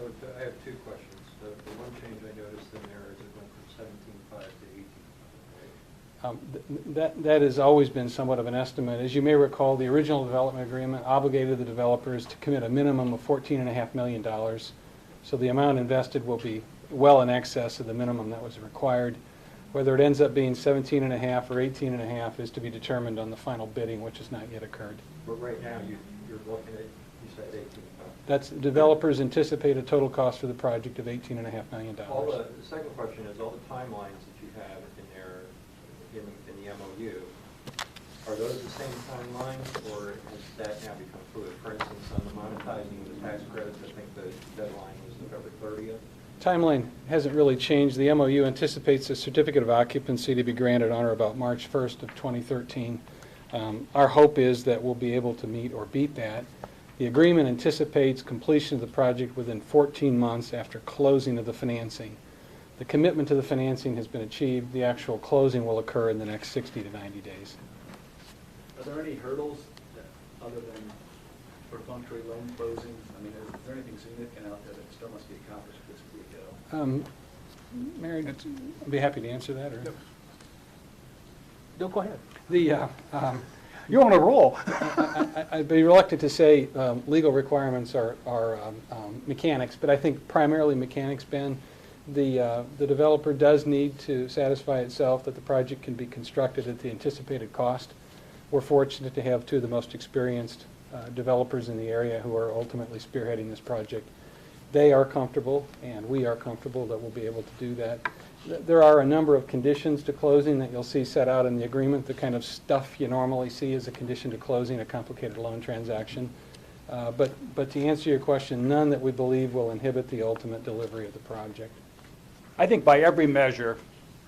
So I have two questions. The one change I noticed in there is it went from 17.5 to 18.5, right? That has always been somewhat of an estimate. As you may recall, the original development agreement obligated the developers to commit a minimum of $14.5 million. So the amount invested will be well in excess of the minimum that was required. Whether it ends up being 17.5 or 18.5 is to be determined on the final bidding, which has not yet occurred. But right now you're looking at, you said 18.5. That's developers anticipate a total cost for the project of $18.5 million. The second question is all the timelines that you have in there in the MOU, are those the same timelines, or has that now become fluid? For instance, on the monetizing the tax credits, I think the deadline was November 30th. Timeline hasn't really changed. The MOU anticipates a certificate of occupancy to be granted on or about March 1st of 2013. Our hope is that we'll be able to meet or beat that. The agreement anticipates completion of the project within 14 months after closing of the financing. The commitment to the financing has been achieved. The actual closing will occur in the next 60 to 90 days. Are there any hurdles other than perfunctory loan closings? I mean, is there anything significant out there that still must be accomplished this week? Mary, I'd be happy to answer that. Or No, go ahead. The You're on a roll. I'd be reluctant to say legal requirements are mechanics, but I think primarily mechanics, Ben. The developer does need to satisfy itself that the project can be constructed at the anticipated cost. We're fortunate to have two of the most experienced developers in the area who are ultimately spearheading this project. They are comfortable, and we are comfortable that we'll be able to do that. There are a number of conditions to closing that you'll see set out in the agreement, the kind of stuff you normally see as a condition to closing a complicated loan transaction. But to answer your question, none that we believe will inhibit the ultimate delivery of the project. I think by every measure,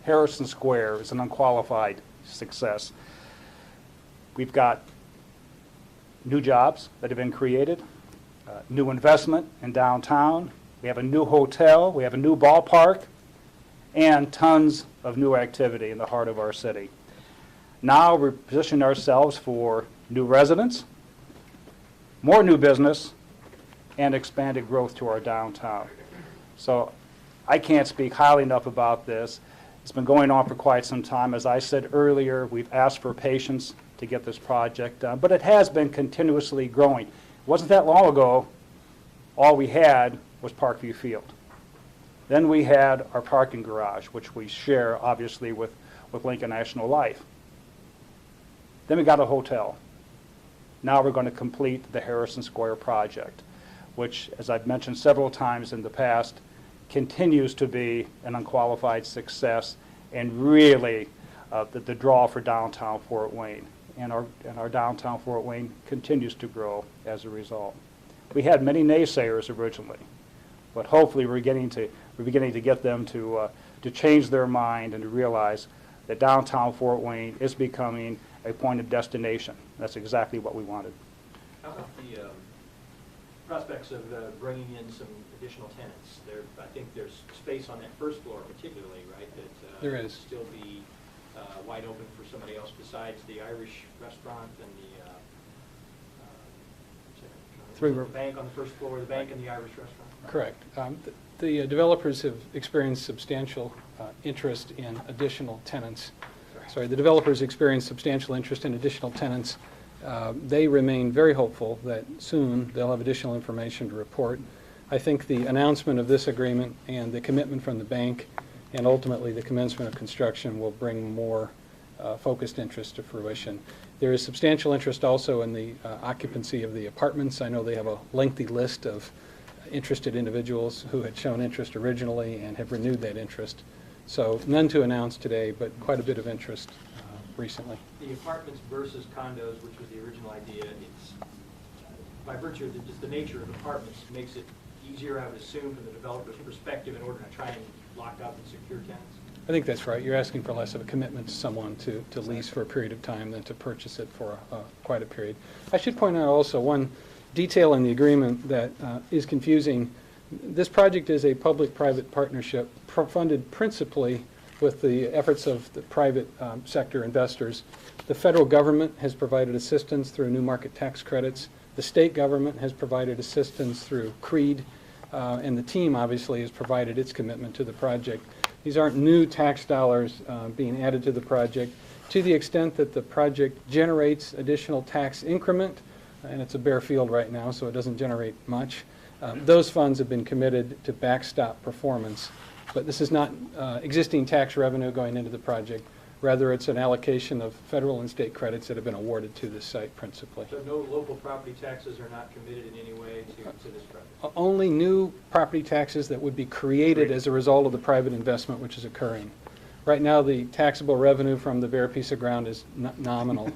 Harrison Square is an unqualified success. We've got new jobs that have been created, new investment in downtown. We have a new hotel. We have a new ballpark, and tons of new activity in the heart of our city. Now we're positioning ourselves for new residents, more new business, and expanded growth to our downtown. So I can't speak highly enough about this. It's been going on for quite some time. As I said earlier, we've asked for patience to get this project done, but it has been continuously growing. It wasn't that long ago, all we had was Parkview Field. Then we had our parking garage, which we share, obviously, with Lincoln National Life. Then we got a hotel. Now we're going to complete the Harrison Square project, which, as I've mentioned several times in the past, continues to be an unqualified success and really the draw for downtown Fort Wayne. And our downtown Fort Wayne continues to grow as a result. We had many naysayers originally, but hopefully we're beginning to get them to change their mind and to realize that downtown Fort Wayne is becoming a point of destination. That's exactly what we wanted. How about the prospects of bringing in some additional tenants? I think there's space on that first floor particularly, right? That There is. Still be wide open for somebody else besides the Irish restaurant and the bank on the first floor, the bank and the Irish restaurant. Correct. The developers have experienced substantial interest in additional tenants. Sorry, the developers experienced substantial interest in additional tenants. They remain very hopeful that soon they'll have additional information to report. I think the announcement of this agreement and the commitment from the bank and ultimately the commencement of construction will bring more focused interest to fruition. There is substantial interest also in the occupancy of the apartments. I know they have a lengthy list of interested individuals who had shown interest originally and have renewed that interest. So none to announce today, but quite a bit of interest recently. The apartments versus condos, which was the original idea, it's by virtue of just the nature of apartments makes it easier, I would assume, from the developer's perspective in order to try and lock up and secure tenants. I think that's right. You're asking for less of a commitment to someone to lease for a period of time than to purchase it for quite a period. I should point out also one detail in the agreement that is confusing. This project is a public-private partnership funded principally with the efforts of the private sector investors. The federal government has provided assistance through new market tax credits. The state government has provided assistance through CREED. and the team obviously has provided its commitment to the project. These aren't new tax dollars being added to the project. To the extent that the project generates additional tax increment, and it's a bare field right now, so it doesn't generate much, those funds have been committed to backstop performance. But this is not existing tax revenue going into the project. Rather, it's an allocation of federal and state credits that have been awarded to this site principally. So no local property taxes are not committed in any way to this project? Only new property taxes that would be created as a result of the private investment which is occurring. Right now, the taxable revenue from the bare piece of ground is nominal.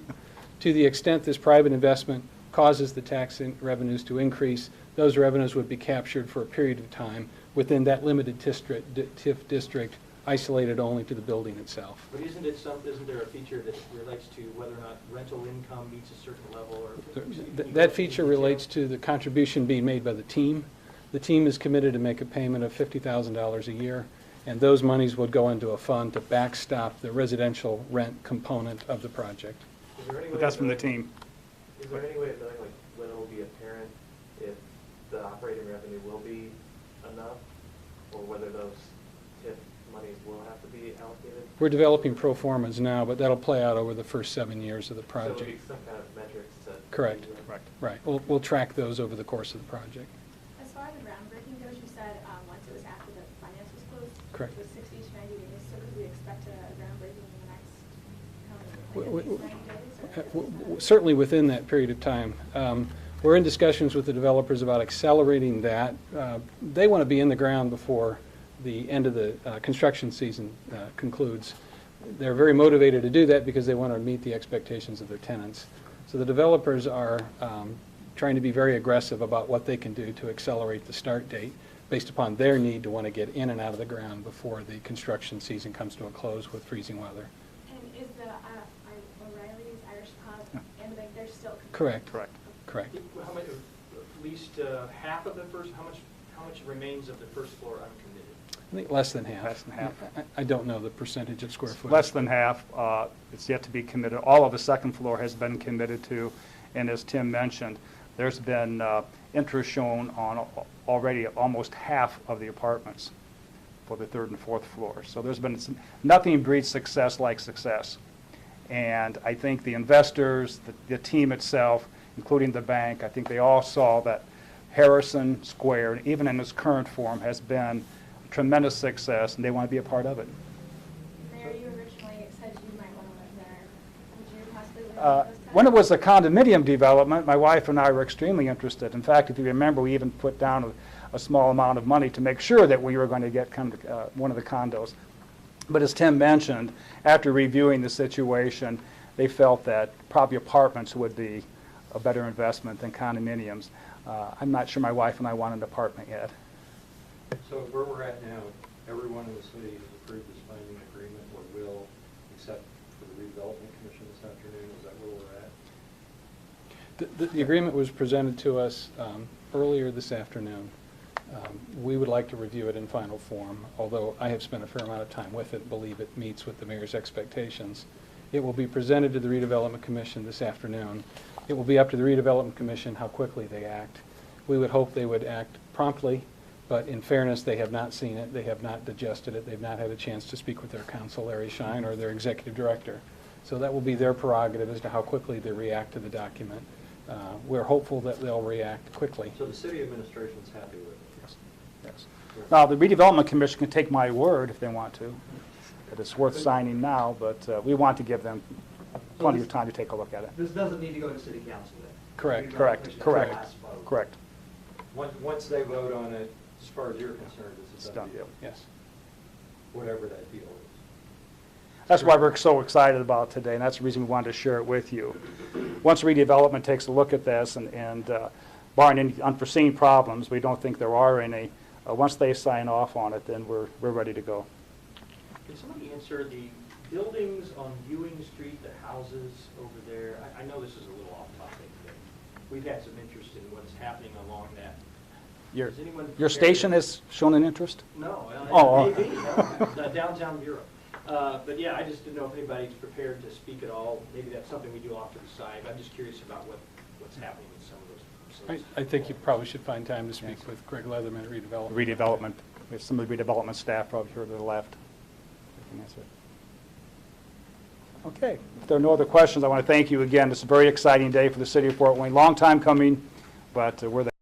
To the extent this private investment causes the tax revenues to increase, those revenues would be captured for a period of time within that limited TIF district, isolated only to the building itself. But isn't there a feature that relates to whether or not rental income meets a certain level? Or That feature relates to the contribution being made by the team. The team is committed to make a payment of $50,000 a year, and those monies would go into a fund to backstop the residential rent component of the project. Is there any way But that's of from the knowing- team. Is there any way of knowing like when it will be apparent if the operating revenue will be enough, or whether those TIF monies will have to be allocated? We're developing pro formas now, but that'll play out over the first 7 years of the So it'll project. be some kind of metrics to. Correct. Correct. Right. We'll track those over the course of the project. As far as the groundbreaking goes, you said once it was after the finance was closed? Correct. It was 60 to 90 days, so could we expect a groundbreaking in the next, how W- many, w- like at least 90 days? Or Certainly within that period of time. We're in discussions with the developers about accelerating that. They want to be in the ground before the end of the construction season concludes. They're very motivated to do that because they want to meet the expectations of their tenants. So the developers are trying to be very aggressive about what they can do to accelerate the start date based upon their need to want to get in and out of the ground before the construction season comes to a close with freezing weather. And is the O'Reilly's Irish Pub and the bank, they're still? Correct. Correct. Correct. How much, at least half of the first, how much remains of the first floor uncommitted? I think less than half. Less than half. I don't know the percentage of square footage. Less than half. It's yet to be committed. All of the second floor has been committed to, and as Tim mentioned, there's been interest shown on already almost half of the apartments for the third and fourth floors. So there's been nothing breeds success like success. And I think the investors, the team itself, including the bank, I think they all saw that Harrison Square, even in its current form, has been a tremendous success, and they want to be a part of it. Mayor, you originally said you might want to live there. Would you possibly live there those When it times? was a condominium development, my wife and I were extremely interested. In fact, if you remember, we even put down a small amount of money to make sure that we were going to get one of the condos. But as Tim mentioned, after reviewing the situation, they felt that probably apartments would be a better investment than condominiums. I'm not sure my wife and I want an apartment yet. So where we're at now, everyone in the city has approved this binding agreement or will, except for the redevelopment commission this afternoon. Is that where we're at? The agreement was presented to us earlier this afternoon. We would like to review it in final form, although I have spent a fair amount of time with it, believe it meets with the mayor's expectations. It will be presented to the redevelopment commission this afternoon. It will be up to the redevelopment commission how quickly they act. We would hope they would act promptly, but in fairness, they have not seen it, they have not digested it, they've not had a chance to speak with their counsel, Larry Shine, or their executive director. So that will be their prerogative as to how quickly they react to the document. We're hopeful that they'll react quickly. So the city administration's happy with it? Yes. Now, the redevelopment commission can take my word if they want to, that it's worth signing now, but we want to give them plenty of time to take a look at it. This doesn't need to go to city council then? Correct. Redevelopment Correct. last vote. Correct. Once they vote on it, as far as you're concerned, It's it's a done done deal, Yes. whatever that deal is. That's why we're so excited about it today, and that's the reason we wanted to share it with you. Once redevelopment takes a look at this, and barring any unforeseen problems, we don't think there are any, once they sign off on it, then we're ready to go. Can somebody answer the buildings on Ewing Street, the houses over there? I know this is a little off topic, but we've had some interest in what's happening along that. Your Is anyone your prepared station to- has shown an interest? No, Oh, it may be, downtown Bureau. But yeah, I just didn't know if anybody's prepared to speak at all. Maybe that's something we do off to the side. I'm just curious about what's happening with some of those I think you probably should find time to speak with Greg Leatherman at redevelopment. Redevelopment, we have some of the redevelopment staff out here to the left. They can answer it. Okay, if there are no other questions, I want to thank you again. This is a very exciting day for the city of Fort Wayne. Long time coming, but we're there.